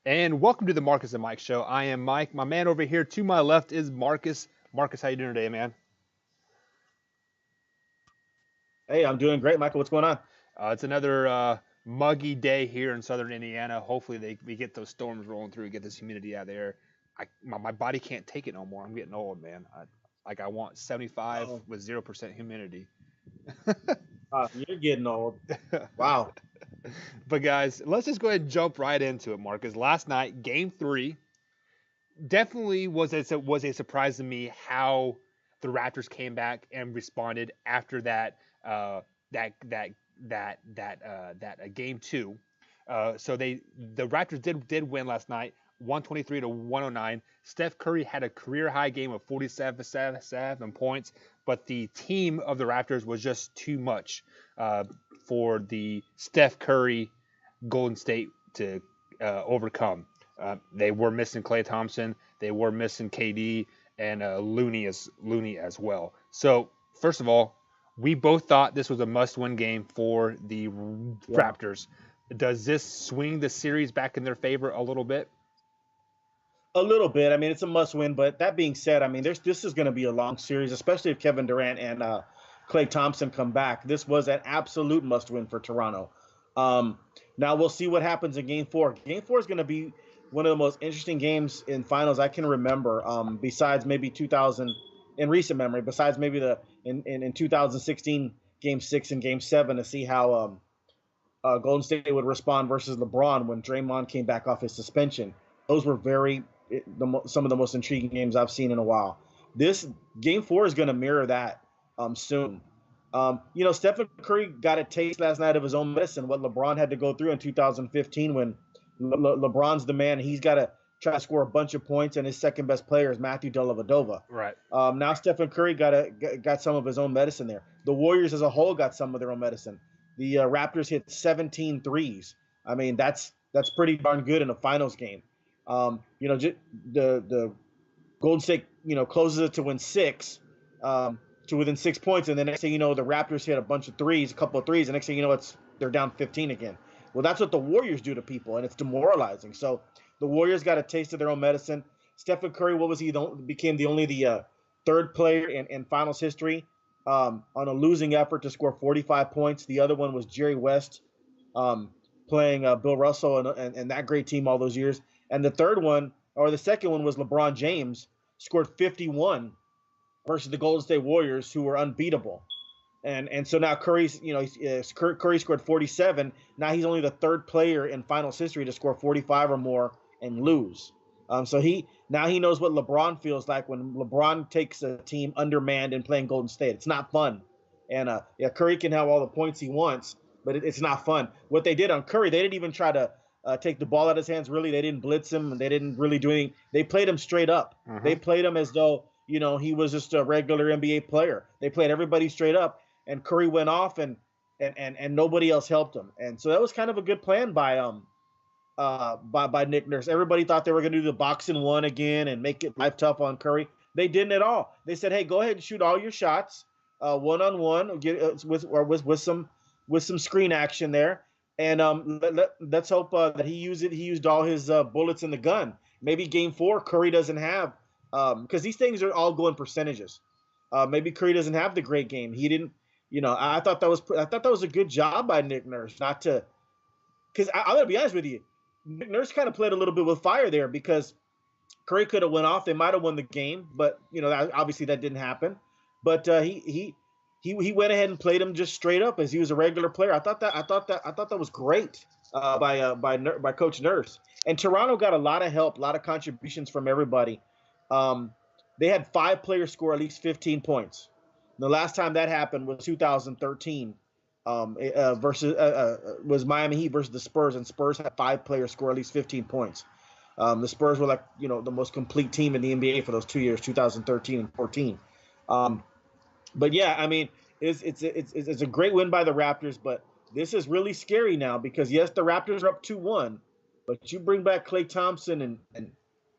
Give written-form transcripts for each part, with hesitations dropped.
And welcome to the Marcus and Mike Show. I am Mike. My man over here to my left is Marcus. Marcus, how you doing today, man? Hey, I'm doing great, Michael. What's going on? It's another muggy day here in southern Indiana. Hopefully, we get those storms rolling through, get this humidity out of there. My body can't take it no more. I'm getting old, man. I want 75 Oh, with 0% humidity. you're getting old. Wow. But guys, let's just go ahead and jump right into it, Marcus. Last night, Game Three, definitely was a surprise to me how the Raptors came back and responded after that that game two. So the Raptors did win last night, 123 to 109. Steph Curry had a career high game of 47 points, but the team of the Raptors was just too much for the Steph Curry Golden State to overcome. They were missing Klay Thompson. They were missing KD and Looney as well. So first of all, we both thought this was a must-win game for the Yeah. Raptors. Does this swing the series back in their favor a little bit? A little bit. I mean, it's a must-win. But that being said, I mean, this is going to be a long series, especially if Kevin Durant and Klay Thompson come back. This was an absolute must-win for Toronto. Um, Now we'll see what happens in Game 4. Game 4 is going to be one of the most interesting games in finals I can remember. Besides maybe 2000 in recent memory, besides maybe the in 2016 Game 6 and Game 7 to see how Golden State would respond versus LeBron when Draymond came back off his suspension. Those were some of the most intriguing games I've seen in a while. This Game 4 is going to mirror that soon. Stephen Curry got a taste last night of his own medicine, what LeBron had to go through in 2015 when LeBron's the man. He's got to try to score a bunch of points, and his second best player is Matthew Dellavedova. Right. Now Stephen Curry got some of his own medicine there. The Warriors as a whole got some of their own medicine. The Raptors hit 17 threes. I mean, that's pretty darn good in a finals game. The Golden State, closes it to win six, to within 6 points, and the next thing you know, the Raptors hit a couple of threes, and next thing you know, they're down 15 again. Well, that's what the Warriors do to people, and it's demoralizing. So the Warriors got a taste of their own medicine. Stephen Curry, what was he? Became the third player in finals history on a losing effort to score 45 points. The other one was Jerry West playing Bill Russell and that great team all those years. And the second one was LeBron James, scored 51 versus the Golden State Warriors, who were unbeatable. And so now Curry scored 47. Now he's only the third player in finals history to score 45 or more and lose. So he knows what LeBron feels like when LeBron takes a team undermanned and playing Golden State. It's not fun. And Curry can have all the points he wants, but it's not fun. What they did on Curry, they didn't even try to take the ball out of his hands. Really, they didn't blitz him, and they didn't really do anything. They played him straight up. Uh-huh. They played him as though he was just a regular NBA player. They played everybody straight up, and Curry went off, and nobody else helped him. And so that was kind of a good plan by Nick Nurse. Everybody thought they were going to do the boxing one again and make it life tough on Curry. They didn't at all. They said, "Hey, go ahead and shoot all your shots, one on one, with some screen action there, and let's hope that he used all his bullets in the gun. Maybe Game 4, Curry doesn't have, because these things are all going percentages. Maybe Curry doesn't have the great game. He didn't. I thought that was a good job by Nick Nurse, not to, because I'm gonna be honest with you, Nick Nurse kind of played a little bit with fire there because Curry could have went off. They might have won the game, but obviously that didn't happen. But he went ahead and played him just straight up as he was a regular player. I thought that was great by Coach Nurse. And Toronto got a lot of help, a lot of contributions from everybody. They had 5 players score at least 15 points. The last time that happened was 2013. Was Miami Heat versus the Spurs, and Spurs had 5 players score at least 15 points. The Spurs were the most complete team in the NBA for those 2 years, 2013 and 14. But yeah, I mean, it's a great win by the Raptors, but this is really scary now because yes, the Raptors are up 2-1, but you bring back Klay Thompson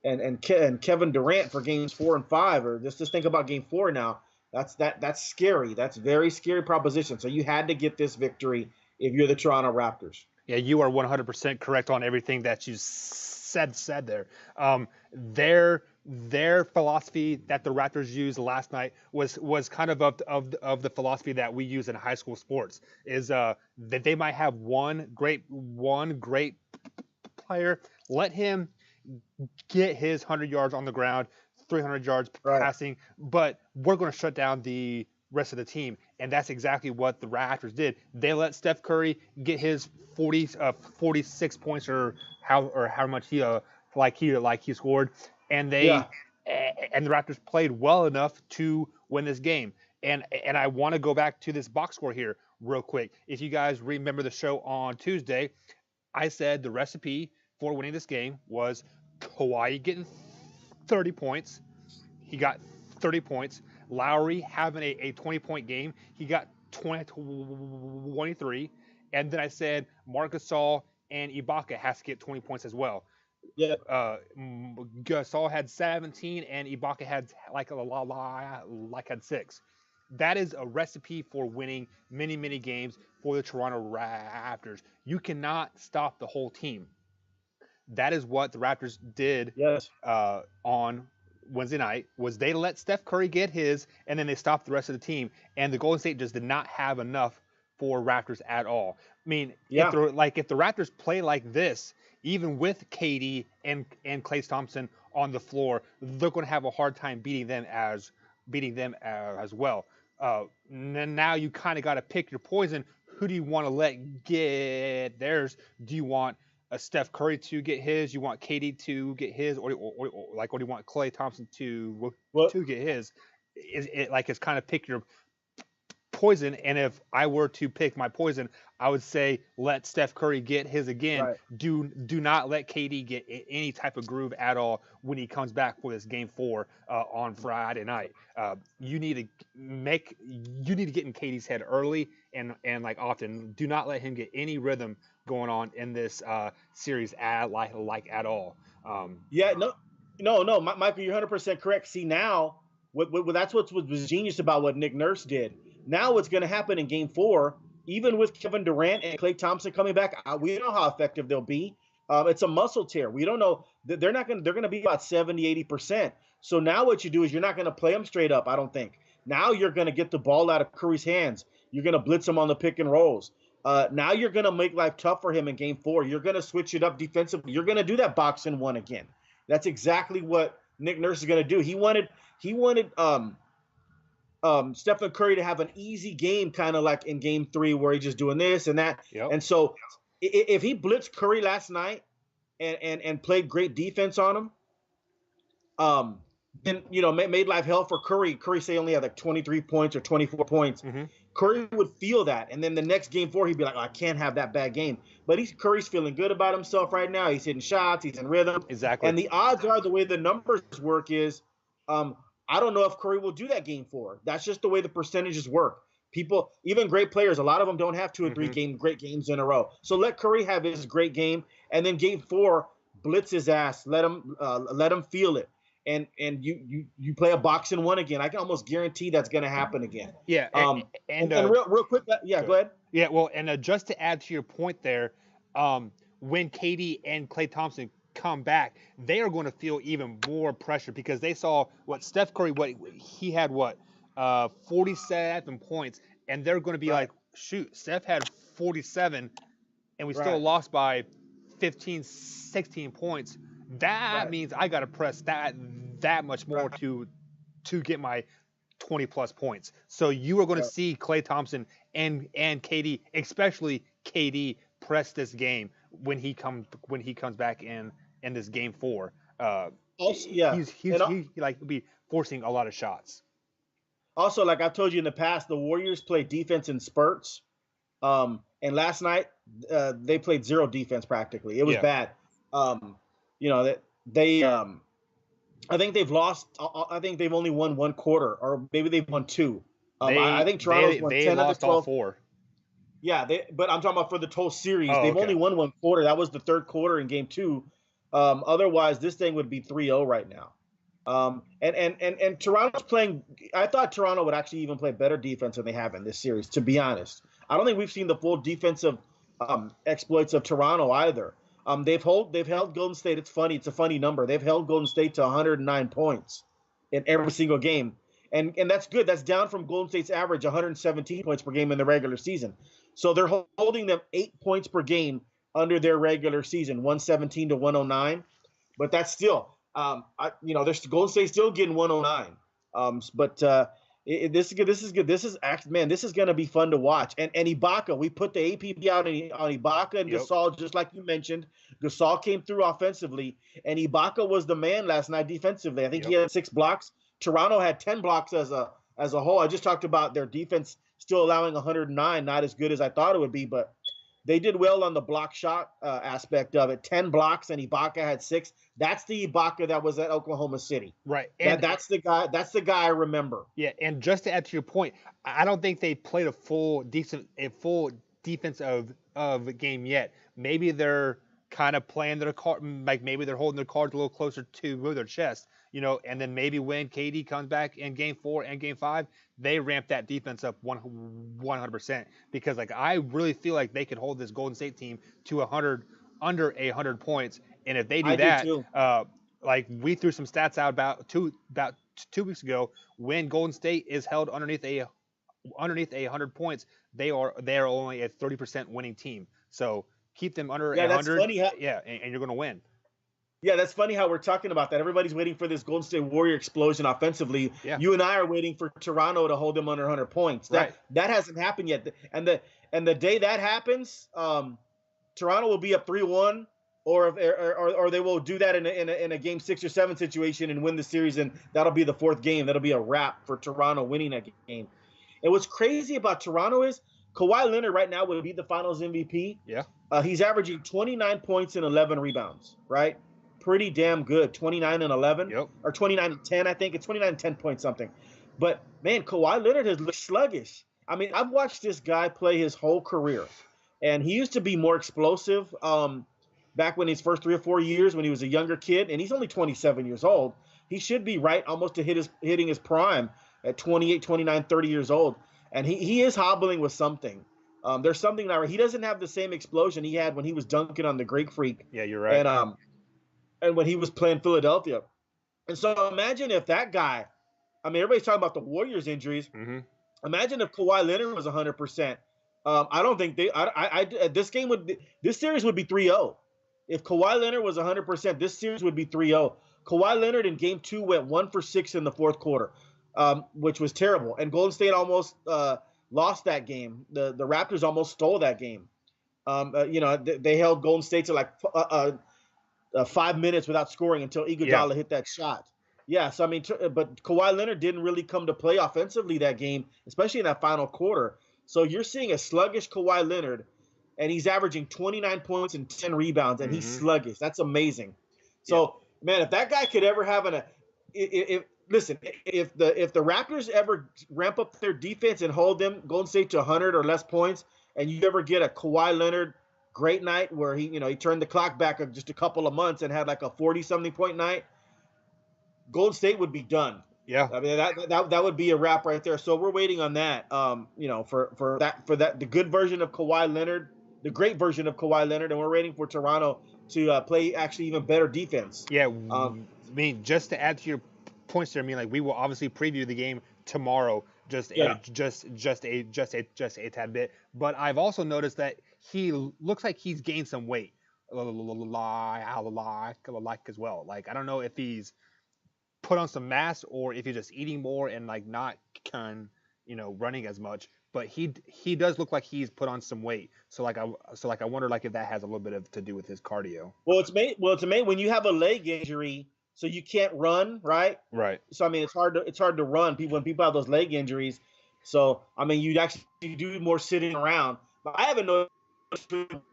and Kevin Durant for games 4 and 5, or just think about Game 4 now. That's scary. That's a very scary proposition. So you had to get this victory if you're the Toronto Raptors. Yeah, you are 100% correct on everything that you said there. Their philosophy that the Raptors used last night was kind of the philosophy that we use in high school sports. Is that they might have one great player, let him get his 100 yards on the ground, 300 yards Right. passing, but we're going to shut down the rest of the team. And that's exactly what the Raptors did. They let Steph Curry get his 46 points or how much he scored, and Yeah. and the Raptors played well enough to win this game. And I want to go back to this box score here real quick. If you guys remember the show on Tuesday, I said the recipe for winning this game was Kawhi getting 30 points. He got 30 points. Lowry having a 20-point game. He got 23. And then I said Marc Gasol and Ibaka has to get 20 points as well. Yeah. Gasol had 17 and Ibaka had had 6. That is a recipe for winning many games for the Toronto Raptors. You cannot stop the whole team. That is what the Raptors did Yes. on Wednesday night. Was they let Steph Curry get his, and then they stopped the rest of the team. And the Golden State just did not have enough for Raptors at all. I mean, Yeah. if the Raptors play like this, even with KD and Klay Thompson on the floor, they're going to have a hard time beating them as well. Now you kind of got to pick your poison. Who do you want to let get theirs? Do you want a Steph Curry to get his? You want KD to get his, or do you want Klay Thompson to get his? It's kind of pick your poison. And if I were to pick my poison, I would say let Steph Curry get his again. Right. Do not let KD get any type of groove at all when he comes back for this game 4 on Friday night. You need to get in KD's head early and often. Do not let him get any rhythm going on in this series at all. Yeah. No. Michael, you're 100% correct. See, now that's what was genius about what Nick Nurse did. Now what's going to happen in Game 4, even with Kevin Durant and Klay Thompson coming back, we don't know how effective they'll be. It's a muscle tear. We don't know. They're going to be about 70, 80%. So now what you do is you're not going to play them straight up, I don't think. Now you're going to get the ball out of Curry's hands. You're going to blitz him on the pick and rolls. Now you're going to make life tough for him in Game 4. You're going to switch it up defensively. You're going to do that box and one again. That's exactly what Nick Nurse is going to do. He wanted Stephen Curry to have an easy game, kind of like in Game 3 where he's just doing this and that. Yep. And so if he blitzed Curry last night and played great defense on him, then, made life hell for Curry. Curry say only had like 23 points or 24 points. Mm-hmm. Curry would feel that. And then the next Game 4, he'd be like, I can't have that bad game. But Curry's feeling good about himself right now. He's hitting shots. He's in rhythm. Exactly. And the odds are, the way the numbers work is, I don't know if Curry will do that Game 4. That's just the way the percentages work. People, even great players, a lot of them don't have 2 or 3 great games in a row. So let Curry have his great game, and then Game 4, blitz his ass. Let him feel it, and you play a box and one again. I can almost guarantee that's going to happen again. Yeah. And real quick, go ahead. Yeah. Well, and just to add to your point there, when KD and Klay Thompson come back, they are going to feel even more pressure because they saw what Steph Curry, he had 47 points, and they're going to be like, shoot, Steph had 47 and we still lost by 15, 16 points. That means I got to press that much more to get my 20 plus points. So you are going to see Klay Thompson and KD, especially KD, press this game when he comes back in this Game 4. He'll be forcing a lot of shots. Also, like I've told you in the past, the Warriors play defense in spurts. And last night they played zero defense practically. It was bad. I think they've lost. I think they've only won one quarter, or maybe they've won 2. I think Toronto's won 10 out of 12. All 4. Yeah, but I'm talking about for the whole series. Oh, they've okay. only won one quarter. That was the third quarter in Game 2. Otherwise, this thing would be 3-0 right now. And Toronto's playing. I thought Toronto would actually even play better defense than they have in this series, to be honest. I don't think we've seen the full defensive exploits of Toronto either. They've held Golden State. It's funny. It's a funny number. They've held Golden State to 109 points in every single game, and that's good. That's down from Golden State's average 117 points per game in the regular season. So they're holding them 8 points per game under their regular season, 117 to 109. But that's still, there's Golden State still getting 109. This is good. This is good. This is going to be fun to watch. And Ibaka, we put the APB out on Ibaka and Gasol, just like you mentioned. Gasol came through offensively, and Ibaka was the man last night defensively. I think he had 6 blocks. Toronto had 10 blocks as a whole. I just talked about their defense still allowing 109, not as good as I thought it would be, but they did well on the block shot aspect of it. 10 blocks, and Ibaka had 6. That's the Ibaka that was at Oklahoma City. Right. And that's the guy. That's the guy I remember. Yeah, and just to add to your point, I don't think they played a full defense of game yet. Maybe they're kind of playing their card, like maybe they're holding their cards a little closer to their chest, and then maybe when KD comes back in Game 4 and Game 5, they ramp that defense up 100%, because like I really feel like they could hold this Golden State team to under 100 points, and if they do that, like we threw some stats out about 2 weeks ago, when Golden State is held underneath 100 points, they are only a 30% winning team. So keep them under 100, and you're going to win. Yeah, that's funny how we're talking about that. Everybody's waiting for this Golden State Warrior explosion offensively. Yeah. You and I are waiting for Toronto to hold them under 100 points. That hasn't happened yet. And the day that happens, Toronto will be up 3-1, or they will do that in a game 6 or 7 situation and win the series, and that'll be the 4th game. That'll be a wrap for Toronto winning that game. And what's crazy about Toronto is Kawhi Leonard right now would be the Finals MVP. Yeah. He's averaging 29 points and 11 rebounds, right? Pretty damn good. 29 and 11. Yep. Or 29 and 10, I think. It's 29 and 10 point something. But, man, Kawhi Leonard has looked sluggish. I mean, I've watched this guy play his whole career, and he used to be more explosive back when his first 3 or 4 years when he was a younger kid, and he's only 27 years old. He should be right almost to hitting his prime at 28, 29, 30 years old. And he is hobbling with something. There's something now. He doesn't have the same explosion he had when he was dunking on the Greek Freak. Yeah, you're right. And when he was playing Philadelphia. And so imagine if that guy, I mean, everybody's talking about the Warriors injuries. Mm-hmm. Imagine if Kawhi Leonard was 100%. I don't think this series would be 3-0. If Kawhi Leonard was 100%, this series would be 3-0. Kawhi Leonard in Game 2 went 1 for 6 in the 4th quarter, which was terrible. And Golden State almost lost that game. The Raptors almost stole that game. They held Golden State to like 5 minutes without scoring until Iguodala hit that shot. Yeah, so I mean, but Kawhi Leonard didn't really come to play offensively that game, especially in that final quarter. So you're seeing a sluggish Kawhi Leonard, and he's averaging 29 points and 10 rebounds, and he's sluggish. That's amazing. So, man, if that guy could ever have if the Raptors ever ramp up their defense and hold them Golden State to 100 or less points, and you ever get a Kawhi Leonard great night where he turned the clock back just a couple of months and had like a 40-something point night, Golden State would be done. Yeah, I mean that would be a wrap right there. So we're waiting on that. For that the good version of Kawhi Leonard, the great version of Kawhi Leonard, and we're waiting for Toronto to play actually even better defense. Yeah, I mean, just to add to your points there, I mean, like we will obviously preview the game tomorrow, just a tad bit. But I've also noticed that he looks like he's gained some weight, like as well. Like I don't know if he's put on some mass or if he's just eating more and like not running as much. But he does look like he's put on some weight. So I wonder like if that has a little bit to do with his cardio. Well, it's made when you have a leg injury, so you can't run, right? Right. So I mean, it's hard to run when people have those leg injuries. So I mean, you actually do more sitting around. But I haven't noticed.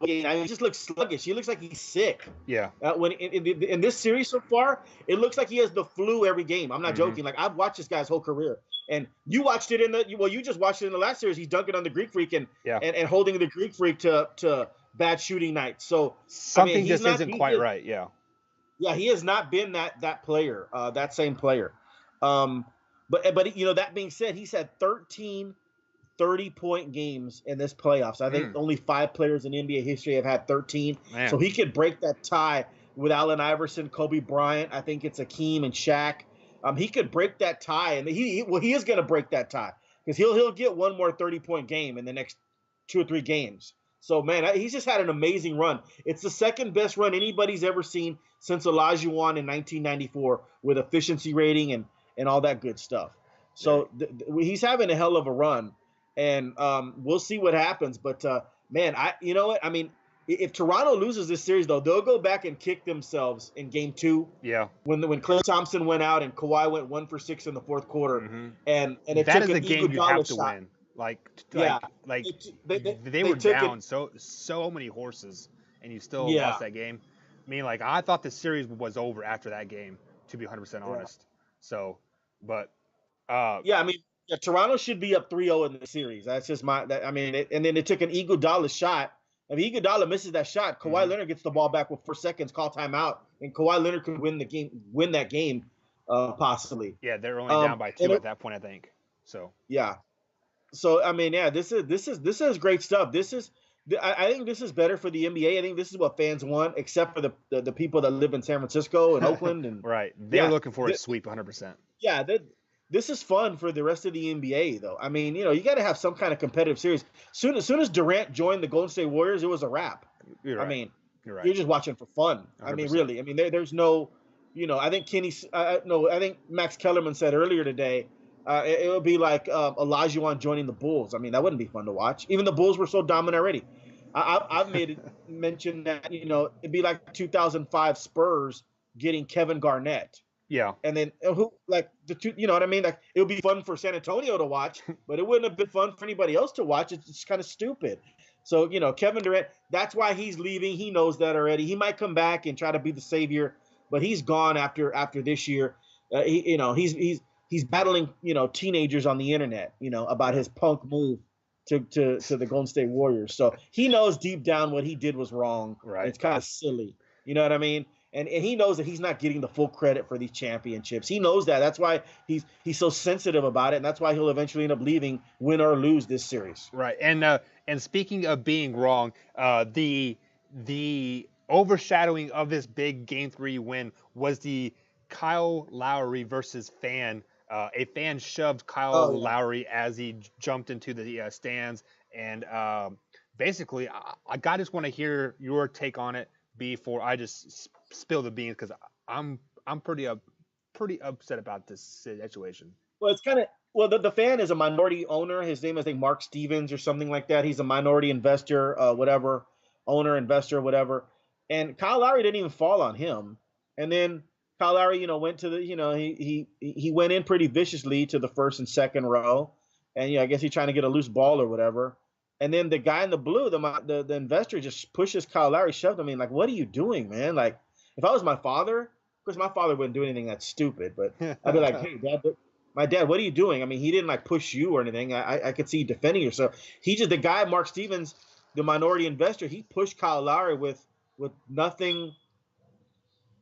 He just looks sluggish. He looks like he's sick. Yeah. When in this series so far, it looks like he has the flu every game. I'm not joking. Like I've watched this guy's whole career, and you watched it you just watched it in the last series. He's dunking on the Greek Freak and holding the Greek Freak to bad shooting nights. So something just isn't quite right. Yeah. Yeah, he has not been that player, that same player. But that being said, he's had 13 30-point games in this playoffs. I think only 5 players in NBA history have had 13. Man. So he could break that tie with Allen Iverson, Kobe Bryant. I think it's Akeem and Shaq. He could break that tie, and he is going to break that tie because he'll get one more 30-point game in the next 2 or 3 games. So, man, he's just had an amazing run. It's the second best run anybody's ever seen since Olajuwon in 1994 with efficiency rating and all that good stuff. So he's having a hell of a run, and we'll see what happens. But, man, you know what? I mean, if Toronto loses this series, though, they'll go back and kick themselves in Game 2. Yeah. When Klay Thompson went out and Kawhi went 1 for 6 in the fourth quarter, and it that took is an a game you have to shot. win. Like they were down so many horses, and you still lost that game. I mean, like, I thought the series was over after that game, to be 100% honest. So, but I mean, Toronto should be up 3-0 in the series. That's just and then it took an Iguodala shot. If Iguodala misses that shot, Kawhi Leonard gets the ball back with 4 seconds, call timeout, and Kawhi Leonard could win that game, possibly. Yeah, they're only down by 2 at that point, I think. So yeah. So I mean, this is great stuff. I think this is better for the NBA. I think this is what fans want, except for the people that live in San Francisco and Oakland and right. They're looking for a sweep 100%. Yeah, this is fun for the rest of the NBA, though. I mean, you got to have some kind of competitive series. Soon as Durant joined the Golden State Warriors, it was a wrap. You're right. I mean, you're right. You're just watching for fun. 100%. I mean, really. I mean, there's no, I think I think Max Kellerman said earlier today, it would be like Olajuwon joining the Bulls. I mean, that wouldn't be fun to watch. Even the Bulls were so dominant already. I've made it mention that, it'd be like 2005 Spurs getting Kevin Garnett. Yeah. And then the two, you know what I mean? Like, it would be fun for San Antonio to watch, but it wouldn't have been fun for anybody else to watch. It's just kind of stupid. So, Kevin Durant, that's why he's leaving. He knows that already. He might come back and try to be the savior, but he's gone after this year. He's battling, teenagers on the internet, about his punk move to the Golden State Warriors. So he knows deep down what he did was wrong. Right. It's kind of silly. You know what I mean? And he knows that he's not getting the full credit for these championships. He knows that. That's why he's so sensitive about it, and that's why he'll eventually end up leaving, win or lose this series. Right. And speaking of being wrong, the overshadowing of this big Game 3 win was the Kyle Lowry versus fan. A fan shoved Kyle Lowry as he jumped into the stands, and basically, I just want to hear your take on it before I just spill the beans, because I'm pretty upset about this situation. Well, it's kind of the fan is a minority owner. His name is, I think, Mark Stevens or something like that. He's a minority investor, owner, investor, whatever. And Kyle Lowry didn't even fall on him. And then Kyle Lowry, went to the, he went in pretty viciously to the first and second row, and I guess he's trying to get a loose ball or whatever. And then the guy in the blue, the investor, just pushes Kyle Lowry, shoved him. I mean, like, what are you doing, man? Like, if I was my father, of course, my father wouldn't do anything that's stupid, but I'd be like, hey, Dad, my dad, what are you doing? I mean, he didn't like push you or anything. I could see you defending yourself. The guy, Mark Stevens, the minority investor, he pushed Kyle Lowry with nothing.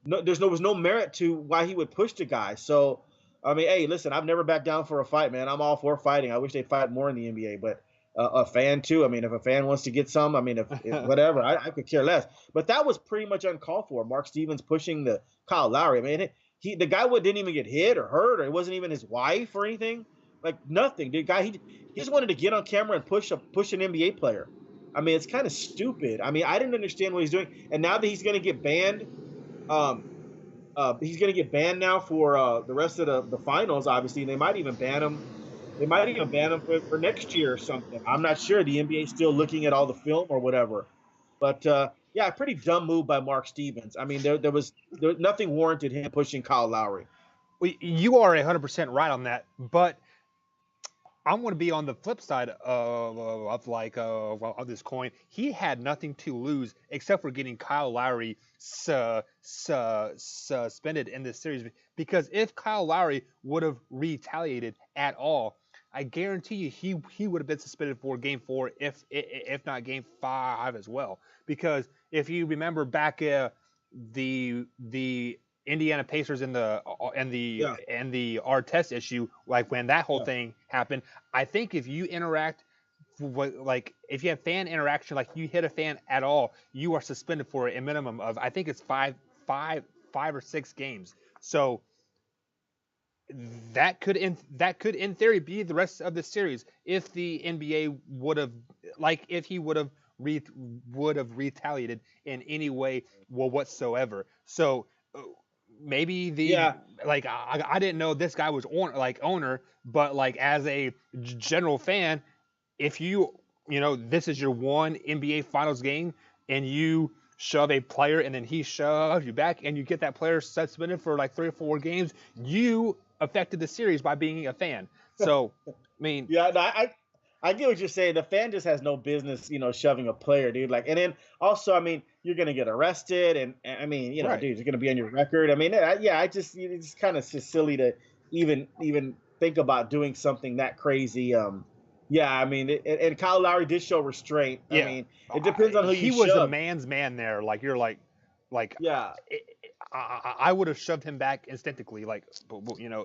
No, there was no merit to why he would push the guy. So, I mean, hey, listen, I've never backed down for a fight, man. I'm all for fighting. I wish they'd fight more in the NBA, but a fan too. I mean, if a fan wants to get some, I mean, if whatever, I could care less. But that was pretty much uncalled for. Mark Stevens pushing the Kyle Lowry. I mean, the guy didn't even get hit or hurt, or it wasn't even his wife or anything. Like, nothing. The guy, he just wanted to get on camera and push an NBA player. I mean, it's kind of stupid. I mean, I didn't understand what he's doing. And now that he's going to get banned, he's going to get banned now for the rest of the finals, obviously. They might even ban him. They might even ban him for next year or something. I'm not sure. The NBA is still looking at all the film or whatever. But, yeah, a pretty dumb move by Mark Stevens. I mean, there was nothing warranted him pushing Kyle Lowry. Well, you are 100% right on that, but I'm going to be on the flip side of this coin. He had nothing to lose except for getting Kyle Lowry suspended in this series, because if Kyle Lowry would have retaliated at all, I guarantee you he would have been suspended for Game 4, if not Game 5 as well. Because if you remember back the Indiana Pacers and the Artest issue, like when that whole thing happened, I think if you interact like if you have fan interaction, like you hit a fan at all, you are suspended for a minimum of, I think it's five or 6 games. So that could in theory be the rest of the series if the NBA would have, like if he would have retaliated in any way whatsoever. So maybe Yeah. like I didn't know this guy was owner, but like as a general fan, if this is your one NBA Finals game and you shove a player and then he shoves you back and you get that player suspended for like 3 or 4 games, you affected the series by being a fan. So, I mean, Yeah, no, I get what you're saying. The fan just has no business, shoving a player, dude. Like, and then also, I mean, you're gonna get arrested, and I mean, right. dude, you're gonna be on your record. I mean, it's kind of just silly to even think about doing something that crazy. Yeah, I mean, and Kyle Lowry did show restraint. Yeah. I mean, it depends on who he you was shove. a man's man there. Like you're like Yeah. I would have shoved him back instinctively, like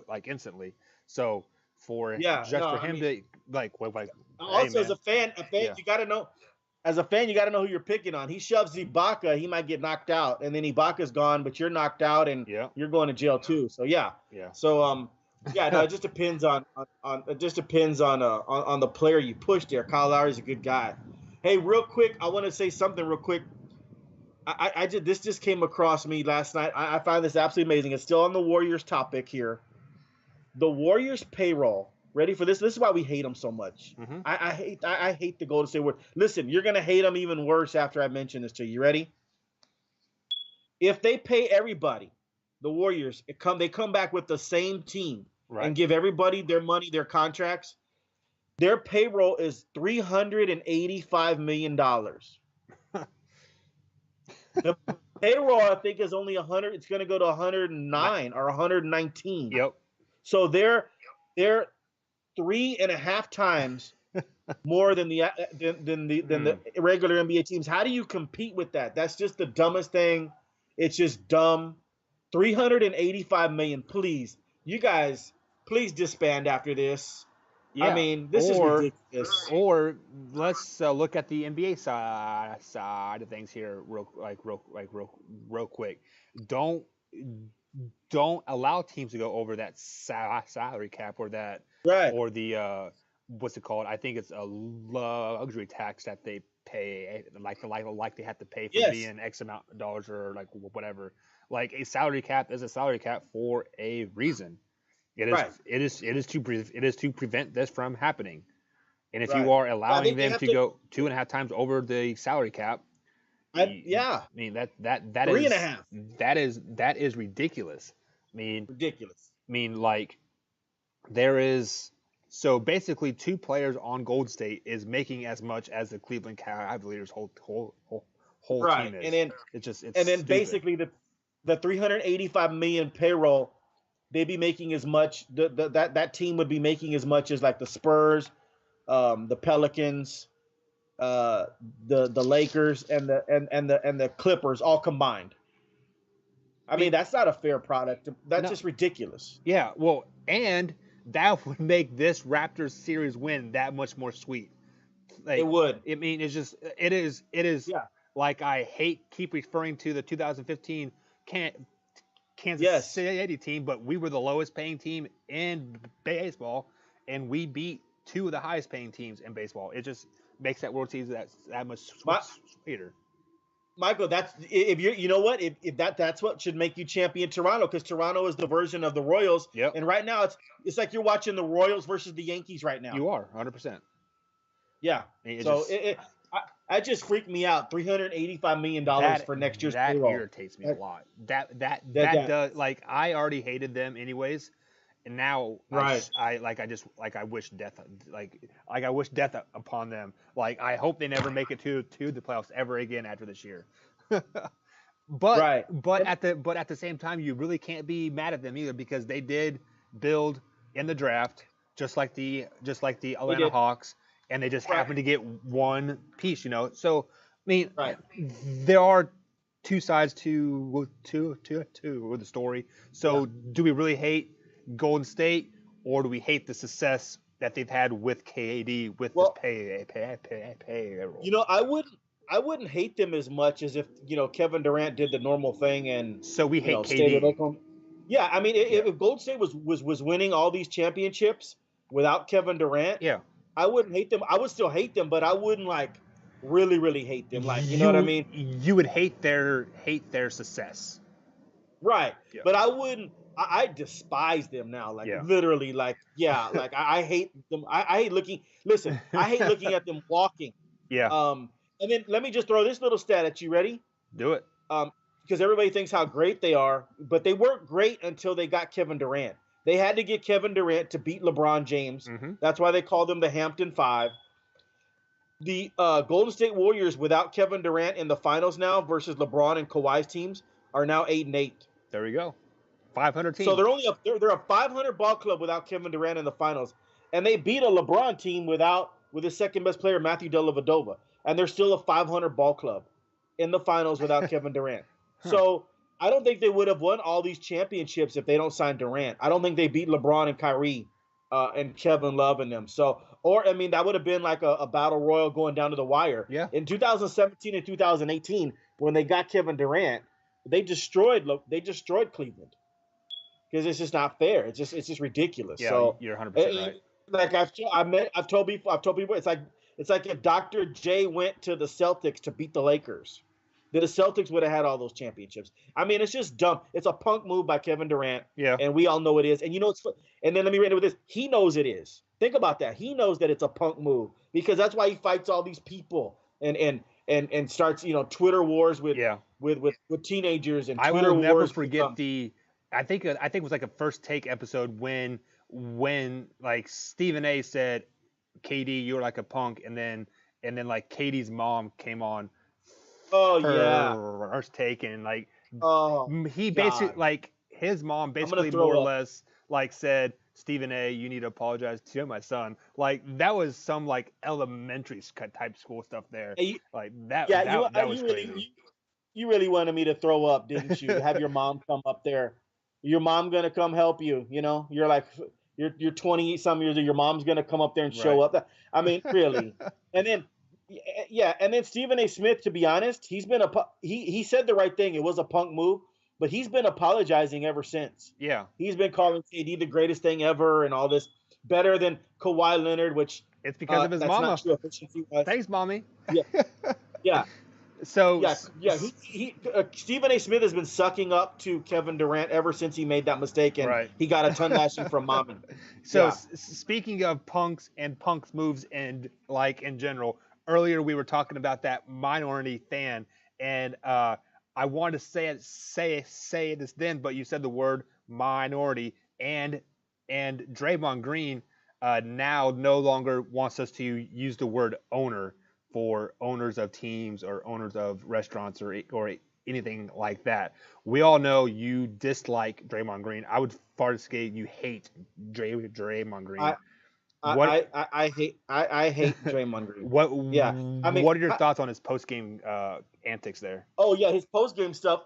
like instantly. So for Yeah, just no, for I him mean, to like hey, also man. as a fan, Yeah. you got to know. As a fan, you got to know who you're picking on. He shoves Ibaka, he might get knocked out, and then Ibaka's gone, but you're knocked out, and Yeah. you're going to jail too. So yeah. So yeah, no, it just depends on the player you push there. Kyle Lowry's a good guy. Hey, real quick, I want to say something real quick. This just came across me last night. I find this absolutely amazing. It's still on the Warriors topic here. The Warriors payroll. Ready for this? This is why we hate them so much. Mm-hmm. I hate the Golden State Warriors. Listen, you're gonna hate them even worse after I mention this to you. You ready? If they pay everybody, the Warriors, they come back with the same team and give everybody their money, their contracts. Their payroll is $385 million. The payroll, I think, is only 100. It's going to go to 109 or 119. Yep. So they're 3.5 times more than the regular NBA teams. How do you compete with that? That's just the dumbest thing. It's just dumb. 385 million. Please, you guys, please disband after this. Yeah. I mean, this is ridiculous. Or let's look at the NBA side of things here, real quick. Don't allow teams to go over that salary cap or that or the what's it called? I think it's a luxury tax that they pay, like they have to pay for being X amount of dollars or like whatever. Like a salary cap is a salary cap for a reason. It is to prevent this from happening. And if you are allowing them to go 2.5 times over the salary cap, I mean that is 3.5. That is ridiculous. I mean ridiculous. I mean like there is so basically 2 players on Golden State is making as much as the Cleveland Cavaliers whole team is. And then it's stupid. Basically the 385 million payroll, they'd be making as much. That team would be making as much as like the Spurs, the Pelicans, the Lakers, and the Clippers all combined. I mean, that's not a fair product. That's just ridiculous. Yeah, well, and that would make this Raptors series win that much more sweet. Like, it would. I mean, it is. Yeah. Like I keep referring to the 2015 Kansas City team, but we were the lowest paying team in baseball, and we beat 2 of the highest paying teams in baseball. It just makes that World Series that much sweeter. Michael, that's if you know what, if that's what should make you champion Toronto, because Toronto is the version of the Royals. Yep. And right now it's like you're watching the Royals versus the Yankees right now. You are 100%. Yeah. That just freaked me out. $385 million for next year's payroll. That irritates me a lot. That does, like, I already hated them anyways, and now I wish death upon them. Like I hope they never make it to the playoffs ever again after this year. But at the same time, you really can't be mad at them either, because they did build in the draft just like the Atlanta Hawks. And they just happen to get one piece, So, I mean, there are 2 sides to the story. So, do we really hate Golden State, or do we hate the success that they've had with KD with this Well, payroll. you know, I wouldn't hate them as much as if Kevin Durant did the normal thing and So we hate stayed with KD. Oklahoma. Yeah, I mean, Yeah. if Golden State was winning all these championships without Kevin Durant, Yeah. I wouldn't hate them. I would still hate them, but I wouldn't like really hate them. Like, you know what I You mean? you would hate their success. Right. Yeah. But I wouldn't. I despise them now. Like Yeah. literally. Like yeah. Like I hate them. I hate looking. Listen, I hate looking at them walking. Yeah. And then let me just throw this little stat at you. Ready? Do it. Because everybody thinks how great they are, but they weren't great until they got Kevin Durant. They had to get Kevin Durant to beat LeBron James. Mm-hmm. That's why they call them the Hampton Five. The Golden State Warriors without Kevin Durant in the finals now versus LeBron and Kawhi's teams are now 8-8. There we go. 500 team. So they're only they're a 500 ball club without Kevin Durant in the finals, and they beat a LeBron team with his second best player Matthew Dellavedova, and they're still a 500 ball club in the finals without Kevin Durant. Huh. So I don't think they would have won all these championships if they don't sign Durant. I don't think they beat LeBron and Kyrie and Kevin Love and them. So, or I mean, that would have been like a battle royal going down to the wire. Yeah. In 2017 and 2018, when they got Kevin Durant, they destroyed Cleveland because it's just not fair. It's just ridiculous. Yeah, so you're 100% right. Like I've told people it's like if Dr. J went to the Celtics to beat the Lakers. The Celtics would have had all those championships. I mean, it's just dumb. It's a punk move by Kevin Durant. Yeah. And we all know it is. And you know and then let me read it with this. He knows it is. Think about that. He knows that it's a punk move because that's why he fights all these people and starts, Twitter wars with teenagers and Twitter I will never wars forget I think it was like a First Take episode when like Stephen A said, KD, you're like a punk, and then like KD's mom came on. Oh yeah. First Take, and like he God. basically like his mom basically more or less like said, Stephen A, you need to apologize to my son. Like that was some like elementary type school stuff there. Like that. Yeah, that was crazy. You really wanted me to throw up, didn't you? Have your mom come up there. Your mom gonna come help you. You're like you're 20 some years old. Your mom's gonna come up there and show up. I mean, really. And then Stephen A. Smith, to be honest, he said the right thing. It was a punk move, but he's been apologizing ever since. Yeah. He's been calling KD the greatest thing ever and all this, better than Kawhi Leonard, which it's because of his mama. Not true efficiency was. Thanks, mommy. Yeah. So Stephen A. Smith has been sucking up to Kevin Durant ever since he made that mistake, and he got a ton lashing from mommy. So speaking of punks and punks moves and like in general, earlier we were talking about that minority fan, and I wanted to say this then, but you said the word minority, and Draymond Green now no longer wants us to use the word owner for owners of teams or owners of restaurants or anything like that. We all know you dislike Draymond Green. I would far to say you hate Draymond Green. I hate Draymond Green. What are your thoughts on his post game antics there? Oh yeah, his post game stuff.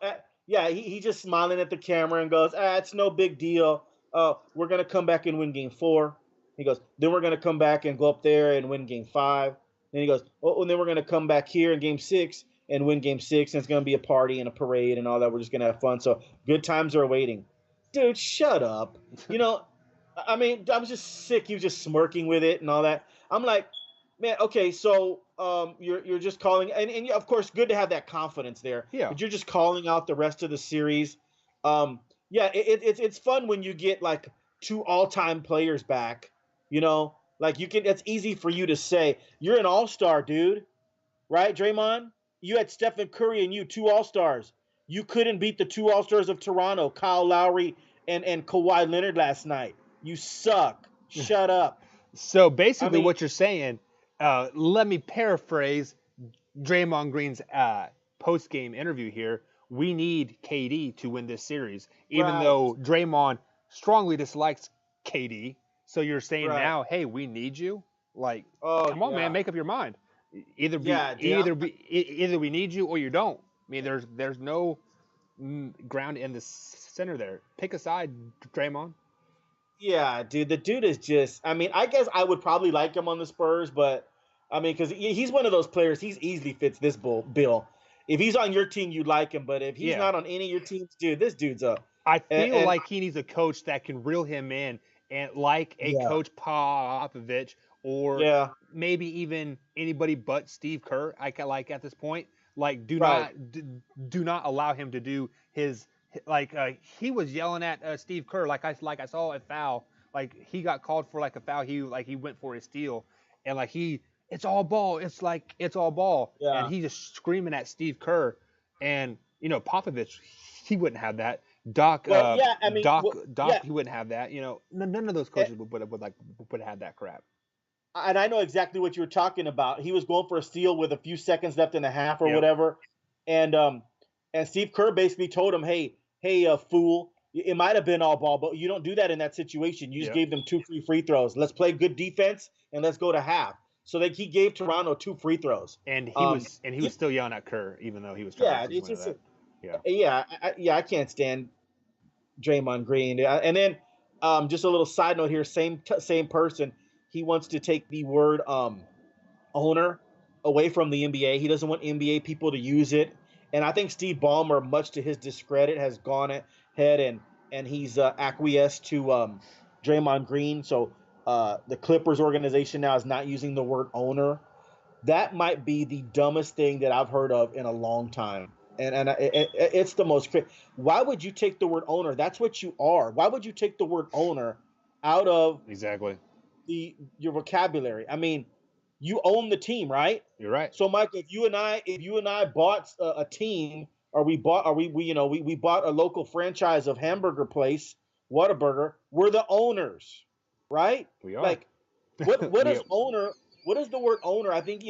He's just smiling at the camera and goes, "It's no big deal. We're gonna come back and win Game 4." He goes, "Then we're gonna come back and go up there and win Game 5." Then he goes, "Oh, and then we're gonna come back here in Game 6 and win Game 6, and it's gonna be a party and a parade and all that. We're just gonna have fun. So good times are awaiting." Dude, shut up. I mean, I was just sick. He was just smirking with it and all that. I'm like, man, okay, so you're just calling, and of course, good to have that confidence there. Yeah. But you're just calling out the rest of the series. It's fun when you get like 2 all-time players back. Like it's easy for you to say you're an all-star, dude, right, Draymond? You had Stephen Curry and 2 all-stars. You couldn't beat the 2 all-stars of Toronto, Kyle Lowry and Kawhi Leonard last night. You suck. Shut up. So basically, what you're saying, let me paraphrase Draymond Green's post-game interview here. We need KD to win this series, even though Draymond strongly dislikes KD. So you're saying now, hey, we need you? Like, come on, man, make up your mind. Either we need you or you don't. I mean, there's no ground in the center there. Pick a side, Draymond. Yeah, dude, the dude is just. I mean, I guess I would probably like him on the Spurs, but I mean, because he's one of those players. He's easily fits this bill. If he's on your team, you like him, but if he's Yeah. not on any of your teams, dude, this dude's a. I feel And like he needs a coach that can reel him in, and like a yeah, Coach Popovich, or yeah, maybe even anybody but Steve Kerr. I can like at this point, like right. do not allow him to do his like he was yelling at Steve Kerr like I saw a foul, like he got called for like a foul, he went for a steal, and like it's all ball, it's all ball, and Yeah. he just screaming at Steve Kerr, and Popovich, he wouldn't have that. Doc, Well, yeah. I mean, Doc, well, Doc, yeah. he wouldn't have that. None of those coaches would have had that crap. And I know exactly what you were talking about. He was going for a steal with a few seconds left in the half or Yep. whatever, and Steve Kerr basically told him, hey, fool, it might have been all ball, but you don't do that in that situation. You just Yep. gave them 2 free throws. Let's play good defense and let's go to half. So he gave Toronto 2 free throws. And Um, he was still yelling at Kerr, even though he was trying yeah, to it's win just that. Yeah. yeah, I can't stand Draymond Green. And then just a little side note here, same person. He wants to take the word owner away from the NBA. He doesn't want NBA people to use it. And I think Steve Ballmer, much to his discredit, has gone ahead and he's acquiesced to Draymond Green. So the Clippers organization now is not using the word owner. That might be the dumbest thing that I've heard of in a long time. It's the most. Why would you take the word owner? That's what you are. Why would you take the word owner out of Exactly. your vocabulary? I mean, you own the team, right? You're right. So, Mike, if you and I bought a team, or we bought a local franchise of hamburger place, Whataburger, we're the owners, right? We are. Like, what We is owner? What is the word owner? I think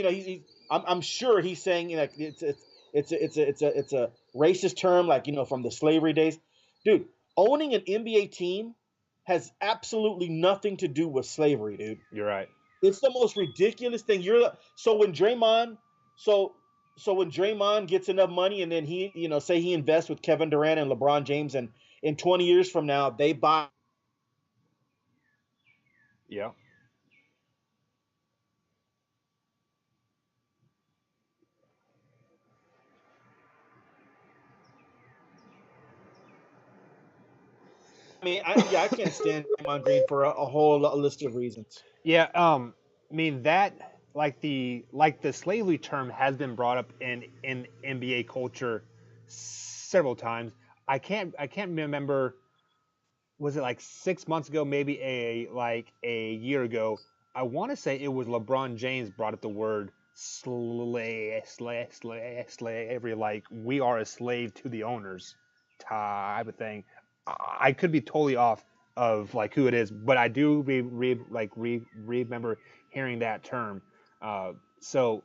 I'm sure he's saying like it's a racist term, like from the slavery days, dude. Owning an NBA team has absolutely nothing to do with slavery, dude. You're right. It's the most ridiculous thing. So when Draymond, so when Draymond gets enough money and then he, say he invests with Kevin Durant and LeBron James, and in 20 years from now they buy. Yeah. I mean, I can't stand Draymond Green for a whole list of reasons. Yeah. I mean that like the slavery term has been brought up in NBA culture several times. I can't remember, was it like 6 months ago, maybe a year ago. I want to say it was LeBron James brought up the word slavery, like we are a slave to the owners type of thing. I could be totally off of like who it is, but I do remember hearing that term. So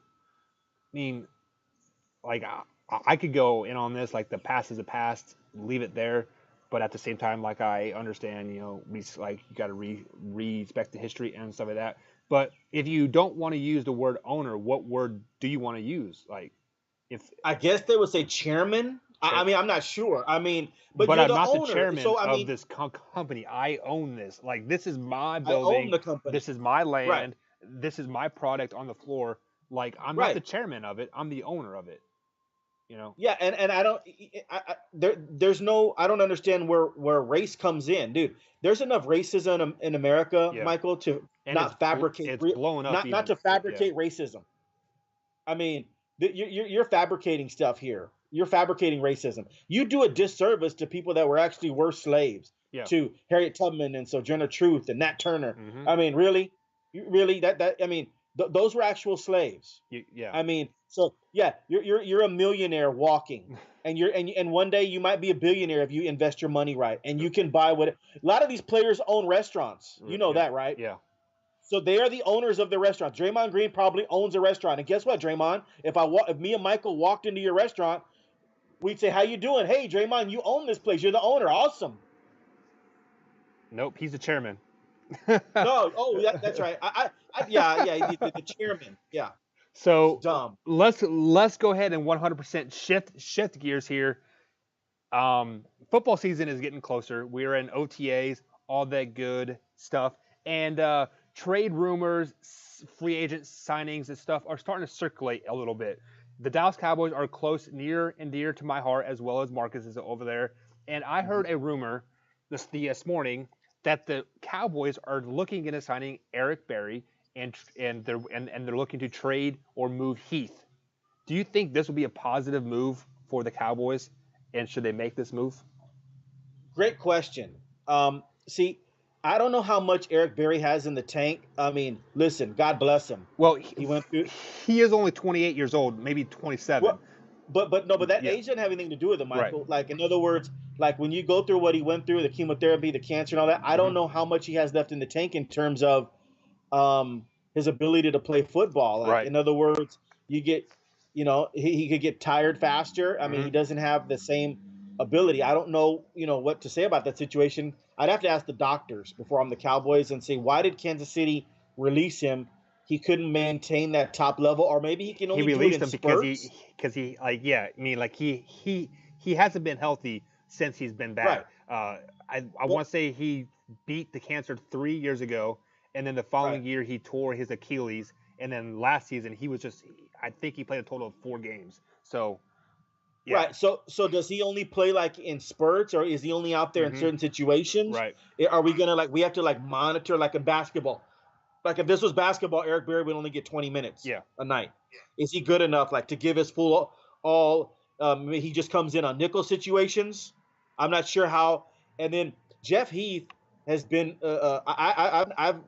I mean, like I could go in on this, like the past is the past, leave it there. But at the same time, like I understand, like you got to respect the history and stuff like that. But if you don't want to use the word owner, what word do you want to use? Like, if I guess they would say chairman. I mean, I'm not sure. I mean, but but you're I'm the not the owner, chairman so I of mean, this company. I own this. Like, this is my I own building. the company. This is my Right, land. This is my product on the floor. Like, I'm not the right. chairman of it. I'm the owner of it. You know? Yeah, and I don't there's no, I don't understand where race comes in, dude. There's enough racism in America, Yeah. Michael, to And not fabricate it's blowing up not even. to Yeah. fabricate racism. I mean, you're fabricating stuff here. You're fabricating racism. You do a disservice to people that were slaves, Yeah. to Harriet Tubman and Sojourner Truth and Nat Turner. Hmm. I mean, really, really that I mean, those were actual slaves. Yeah. I mean, so yeah, you're a millionaire walking, and one day you might be a billionaire if you invest your money right, and you can buy what. A lot of these players own restaurants. You know Yeah. that, right? Yeah. So they are the owners of the restaurant. Draymond Green probably owns a restaurant, and guess what, Draymond? If me and Michael walked into your restaurant, we'd say, "How you doing? Hey, Draymond, you own this place. You're the owner. Awesome." Nope. He's the chairman. No, oh, yeah, that's right. Yeah, the chairman. Yeah, it's So dumb. let's go ahead and 100% shift gears here. Football season is getting closer. We're in OTAs. all that good stuff. And trade rumors, free agent signings, and stuff are starting to circulate a little bit. The Dallas Cowboys are close, near and dear to my heart, as well as Marcus is over there. And I heard a rumor this morning that the Cowboys are looking into signing Eric Berry, and they're looking to trade or move Heath. Do you think this will be a positive move for the Cowboys? And should they make this move? Great question. See, I don't know how much Eric Berry has in the tank. I mean, listen, God bless him. Well, He went through. he is only 28 years old, maybe 27. Well, but no, but that Yeah. age doesn't have anything to do with it, Right. Michael. Like, in other words, like when you go through what he went through, the chemotherapy, the cancer, and all that, I don't know how much he has left in the tank in terms of his ability to play football. Like, Right. in other words, you get, he could get tired faster. I mean, he doesn't have the same ability. I don't know, what to say about that situation. I'd have to ask the doctors before I'm the Cowboys and say, why did Kansas City release him? He couldn't maintain that top level, or maybe he can only He do it released in him spurts. because he like yeah, I mean like he hasn't been healthy since he's been back. I want to say he beat the cancer 3 years ago, and then the following Right. year he tore his Achilles, and then last season he was just I think he played a total of 4 games. So yeah, Right. So does he only play like in spurts, or is he only out there in certain situations? right. Are we gonna we have to like monitor like in basketball? Like if this was basketball, Eric Berry would only get 20 minutes Yeah. a night. Is he good enough like to give his full all? He just comes in on nickel situations. I'm not sure how. And then Jeff Heath has been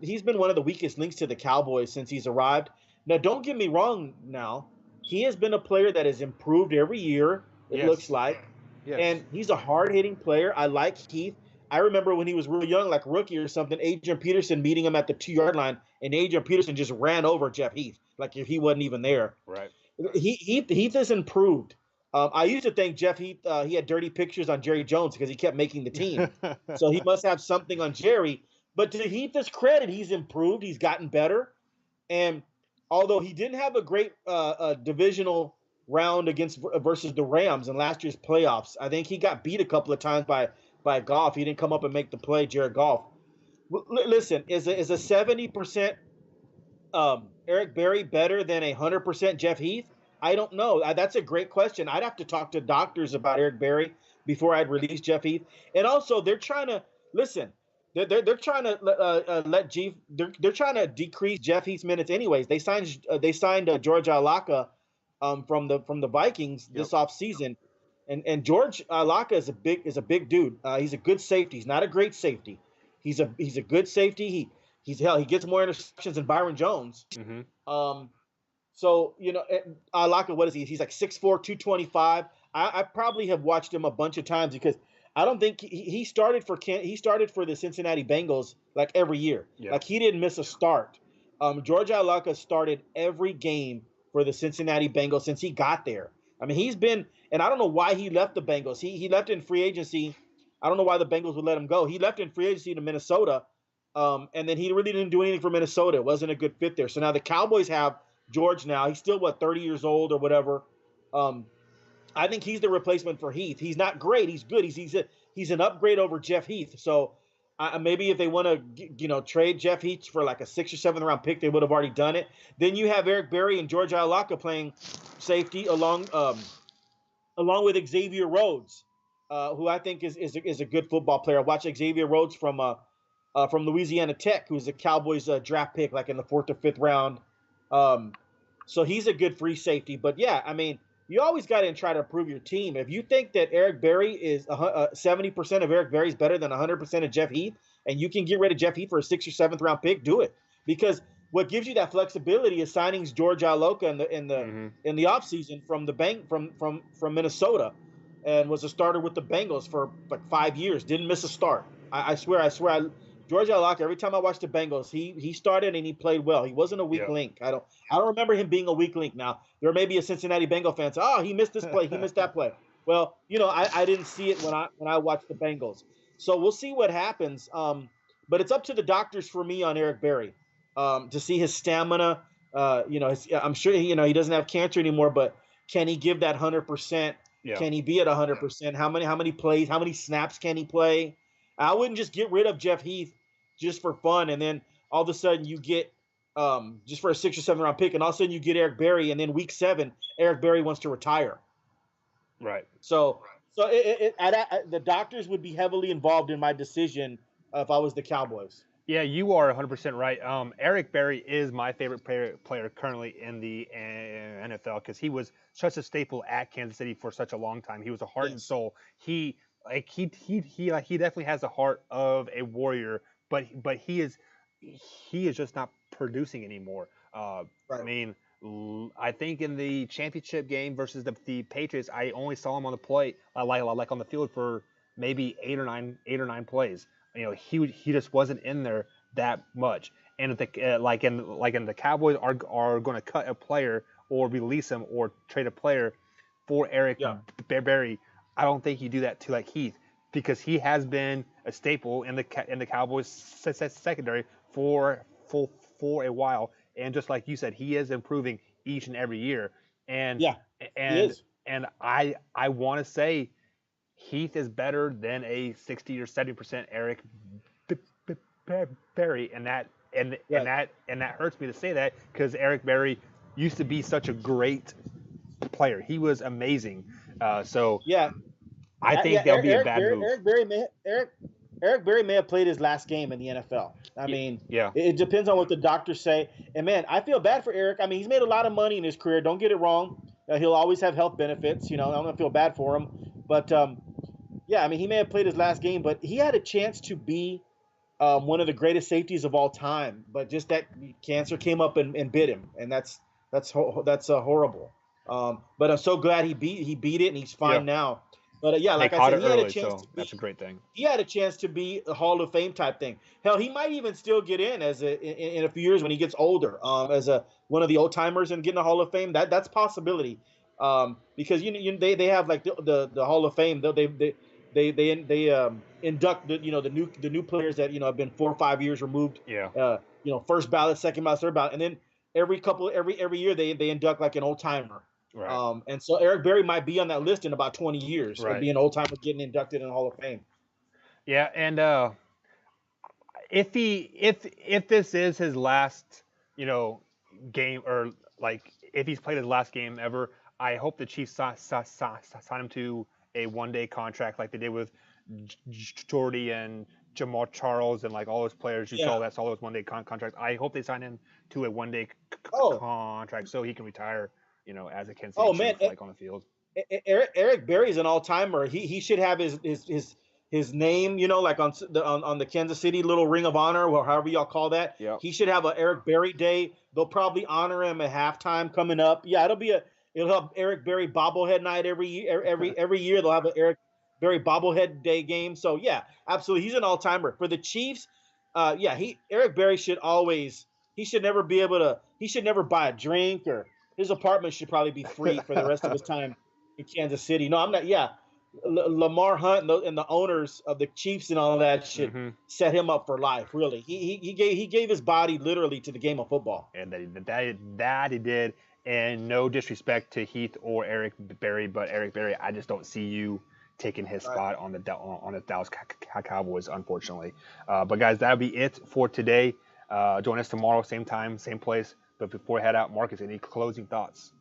he's been one of the weakest links to the Cowboys since he's arrived. Now, don't get me wrong. Now, he has been a player that has improved every year. It Yes. looks like. Yes. And he's a hard-hitting player. I like Heath. I remember when he was real young, like rookie or something, Adrian Peterson meeting him at the 2-yard line, and Adrian Peterson just ran over Jeff Heath like if he wasn't even there. Right. Heath has improved. I used to think Jeff Heath, he had dirty pictures on Jerry Jones because he kept making the team. So he must have something on Jerry. But to Heath's credit, he's improved. He's gotten better. And although he didn't have a great divisional round versus the Rams in last year's playoffs, I think he got beat a couple of times by Goff. He didn't come up and make the play, Jared Goff. Listen, is a 70% Eric Berry better than 100% Jeff Heath? I don't know. That's a great question. I'd have to talk to doctors about Eric Berry before I'd release Jeff Heath. And also, they're trying to listen. They're trying to they're trying to decrease Jeff Heath's minutes anyways. They signed George Alaka from the Vikings this offseason. And George Alaka is a big dude. He's a good safety. He's not a great safety. He's a good safety. He gets more interceptions than Byron Jones. So Alaka, what is he? He's like 6'4", 225. I probably have watched him a bunch of times because I don't think he started for the Cincinnati Bengals like every year. Yeah. Like he didn't miss a start. George Alaka started every game for the Cincinnati Bengals since he got there. I mean, he's been, and I don't know why he left the Bengals. He left in free agency. I don't know why the Bengals would let him go. He left in free agency to Minnesota, and then he really didn't do anything for Minnesota. It wasn't a good fit there. So now the Cowboys have George now. He's still, 30 years old or whatever. I think he's the replacement for Heath. He's not great. He's good. He's an upgrade over Jeff Heath. So maybe if they want to, trade Jeff Heath for like a 6th or 7th round pick, they would have already done it. Then you have Eric Berry and George Alaka playing safety along with Xavier Rhodes, who I think is a good football player. I watched Xavier Rhodes from Louisiana Tech, who's a Cowboys draft pick, like in the 4th or 5th round. So he's a good free safety. But yeah, I mean, you always got to try to improve your team. If you think that Eric Berry is 70% of Eric Berry is better than 100% of Jeff Heath, and you can get rid of Jeff Heath for a 6th or 7th round pick, do it. Because what gives you that flexibility is signings George Alaka in the offseason from Minnesota, and was a starter with the Bengals for like 5 years. Didn't miss a start. I swear. George Alaka, every time I watched the Bengals, he started and he played well. He wasn't a weak link. I don't remember him being a weak link. Now, there may be a Cincinnati Bengal fan say, "Oh, he missed this play, he missed that play." Well, I didn't see it when I watched the Bengals. So we'll see what happens. But it's up to the doctors for me on Eric Berry to see his stamina. I'm sure he doesn't have cancer anymore, but can he give that 100%? Yeah. Can he be at 100%? How many plays? How many snaps can he play? I wouldn't just get rid of Jeff Heath just for fun, and then all of a sudden you get just for a 6 or 7 round pick, and all of a sudden you get Eric Berry, and then week 7, Eric Berry wants to retire. Right. So the doctors would be heavily involved in my decision if I was the Cowboys. Yeah, you are 100% right. Eric Berry is my favorite player currently in the NFL because he was such a staple at Kansas City for such a long time. He was a heart and soul. He definitely has the heart of a warrior, but he is just not producing anymore. Right. I mean, I think in the championship game versus the Patriots, I only saw him on the plate like on the field for maybe eight or nine plays. You know, he just wasn't in there that much. And if the like in the Cowboys are going to cut a player or release him or trade a player for Eric Berry, I don't think you do that to like Heath because he has been a staple in the Cowboys secondary for a while. And just like you said, he is improving each and every year. And Yeah, he is. and I want to say Heath is better than a 60 or 70% Eric Berry, and that hurts me to say that because Eric Berry used to be such a great player. He was amazing. So yeah, I think that'll be a bad Berry, move. Eric Berry may have played his last game in the NFL. I mean, yeah, it depends on what the doctors say. And man, I feel bad for Eric. I mean, he's made a lot of money in his career. Don't get it wrong. He'll always have health benefits. You know, I'm gonna feel bad for him. But yeah, I mean, he may have played his last game, but he had a chance to be one of the greatest safeties of all time. But just that cancer came up and bit him, and that's horrible. But I'm so glad he beat it, and he's fine now. But yeah, like I said, he had a chance. That's a great thing. He had a chance to be a Hall of Fame type thing. Hell, he might even still get in in a few years when he gets older, as one of the old timers and getting a Hall of Fame. That's a possibility. Because they have like the Hall of Fame. They induct the new players that have been 4 or 5 years removed. Yeah. First ballot, second ballot, third ballot, and then every year they induct like an old timer. Right. And so Eric Berry might be on that list in about 20 years right. of being an old timer getting inducted in the Hall of Fame. Yeah, and if this is his last game or like if he's played his last game ever, I hope the Chiefs sign him to a one-day contract like they did with Jordy and Jamal Charles and like all those players you saw all those one-day contracts. I hope they sign him to a one-day contract so he can retire, as a Kansas City Chief, like on the field. Eric Berry's an all-timer. He should have his name, like on the Kansas City little Ring of Honor, or however y'all call that. Yep. He should have an Eric Berry Day. They'll probably honor him at halftime coming up. Yeah, it'll have Eric Berry bobblehead night every year. Every year they'll have an Eric Berry bobblehead day game. So yeah, absolutely, he's an all-timer for the Chiefs. Eric Berry should never be able to. He should never buy a drink, or his apartment should probably be free for the rest of his time in Kansas City. No, I'm not. Yeah. Lamar Hunt and the owners of the Chiefs and all of that should set him up for life. Really, he gave his body literally to the game of football. And that he did. And no disrespect to Heath or Eric Berry, but Eric Berry, I just don't see you taking his spot on the Dallas Cowboys, unfortunately. But guys, that'll be it for today. Join us tomorrow, same time, same place. But before I head out, Marcus, any closing thoughts?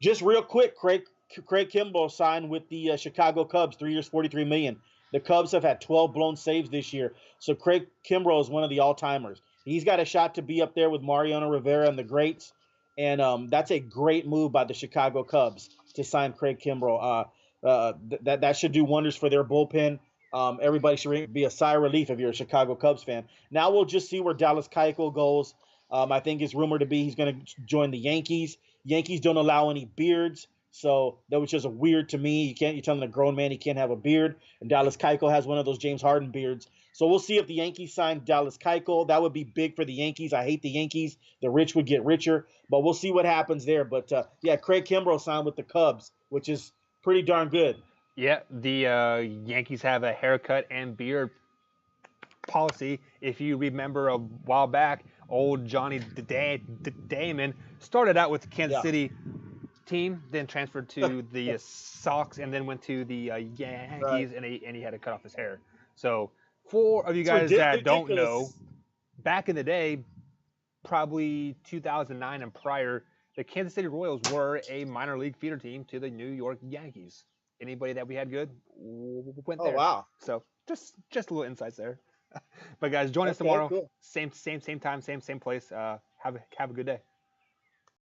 Just real quick, Craig Kimbrell signed with the Chicago Cubs, 3 years, $43 million. The Cubs have had 12 blown saves this year. So Craig Kimbrell is one of the all-timers. He's got a shot to be up there with Mariano Rivera and the greats. And that's a great move by the Chicago Cubs to sign Craig Kimbrell. That should do wonders for their bullpen. Everybody should be a sigh of relief if you're a Chicago Cubs fan. Now we'll just see where Dallas Keuchel goes. I think it's rumored to be he's going to join the Yankees. Yankees don't allow any beards, so that was just weird to me. You're telling a grown man he can't have a beard, and Dallas Keuchel has one of those James Harden beards. So we'll see if the Yankees sign Dallas Keuchel. That would be big for the Yankees. I hate the Yankees. The rich would get richer, but we'll see what happens there. But Craig Kimbrell signed with the Cubs, which is pretty darn good. Yeah, the Yankees have a haircut and beard policy. If you remember a while back, old Johnny Damon started out with the Kansas City team, then transferred to the Sox, and then went to the Yankees, and he had to cut off his hair. So For of you It's guys that don't know, ridiculous. back in the day, probably 2009 and prior, the Kansas City Royals were a minor league feeder team to the New York Yankees. Anybody that we had good went Oh there. wow. So just a little insights there. But guys, join us Okay, tomorrow. cool. Same time, same place. Have a good day.